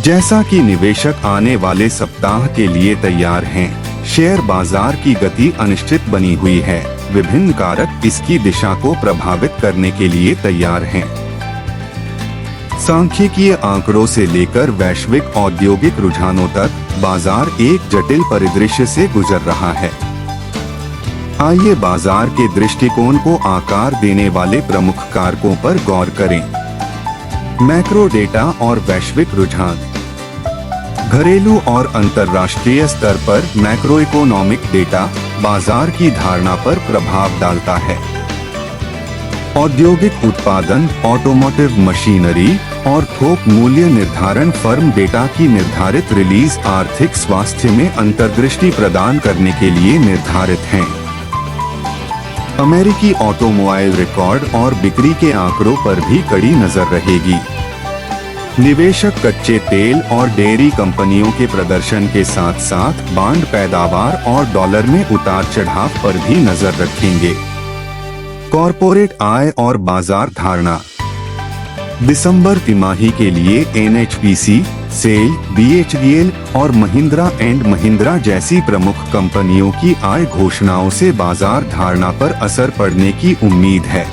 जैसा कि निवेशक आने वाले सप्ताह के लिए तैयार हैं, शेयर बाजार की गति अनिश्चित बनी हुई है। विभिन्न कारक इसकी दिशा को प्रभावित करने के लिए तैयार हैं। सांख्यिकीय आंकड़ों से लेकर वैश्विक औद्योगिक रुझानों तक बाजार एक जटिल परिदृश्य से गुजर रहा है। आइए बाजार के दृष्टिकोण को आकार देने वाले प्रमुख कारकों पर गौर करें। मैक्रो डेटा और वैश्विक रुझान। घरेलू और अंतर्राष्ट्रीय स्तर पर मैक्रो इकोनॉमिक डेटा बाजार की धारणा पर प्रभाव डालता है। औद्योगिक उत्पादन, ऑटोमोटिव मशीनरी और थोक मूल्य निर्धारण फर्म डेटा की निर्धारित रिलीज आर्थिक स्वास्थ्य में अंतर्दृष्टि प्रदान करने के लिए निर्धारित हैं। अमेरिकी ऑटोमोबाइल रिकॉर्ड और बिक्री के आंकड़ों पर भी कड़ी नजर रहेगी। निवेशक कच्चे तेल और डेयरी कंपनियों के प्रदर्शन के साथ साथ बांड पैदावार और डॉलर में उतार चढ़ाव पर भी नजर रखेंगे। कॉरपोरेट आय और बाजार धारणा। दिसंबर तिमाही के लिए एनएचपीसी, सेल, बीएचईएल और महिंद्रा एंड महिंद्रा जैसी प्रमुख कंपनियों की आय घोषणाओं से बाजार धारणा पर असर पड़ने की उम्मीद है।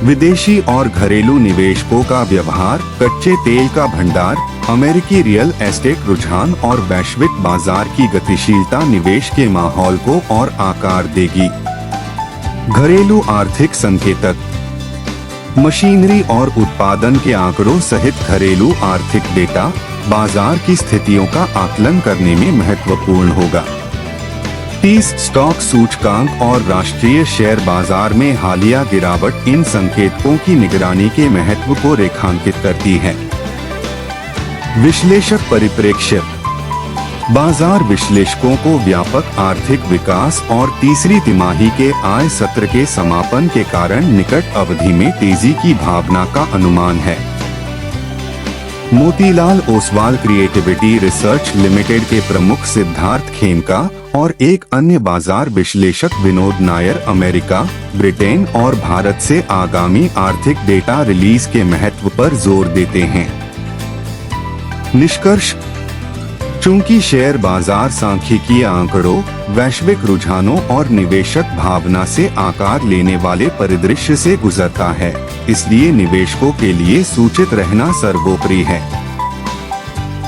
विदेशी और घरेलू निवेशकों का व्यवहार, कच्चे तेल का भंडार, अमेरिकी रियल एस्टेट रुझान और वैश्विक बाजार की गतिशीलता निवेश के माहौल को और आकार देगी। घरेलू आर्थिक संकेतक। मशीनरी और उत्पादन के आंकड़ों सहित घरेलू आर्थिक डेटा बाजार की स्थितियों का आकलन करने में महत्वपूर्ण होगा। 30 स्टॉक सूचकांक और राष्ट्रीय शेयर बाजार में हालिया गिरावट इन संकेतकों की निगरानी के महत्व को रेखांकित करती है। विश्लेषक परिप्रेक्ष्य। बाजार विश्लेषकों को व्यापक आर्थिक विकास और तीसरी तिमाही के आय सत्र के समापन के कारण निकट अवधि में तेजी की भावना का अनुमान है। Motilal Oswal creativity research limited के प्रमुख सिद्धार्थ खेमका और एक अन्य बाजार विश्लेषक विनोद नायर अमेरिका, ब्रिटेन और भारत से आगामी आर्थिक डेटा रिलीज के महत्व पर जोर देते हैं। निष्कर्ष। चूंकि शेयर बाजार सांख्यिकीय आंकड़ों, वैश्विक रुझानों और निवेशक भावना से आकार लेने वाले परिदृश्य से गुजरता है, इसलिए निवेशकों के लिए सूचित रहना सर्वोपरि है।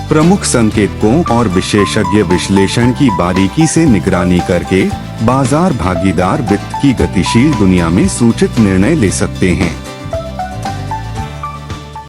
प्रमुख संकेतकों और विशेषज्ञ विश्लेषण की बारीकी से निगरानी करके बाजार भागीदार वित्त की गतिशील दुनिया में सूचित निर्णय ले सकते हैं।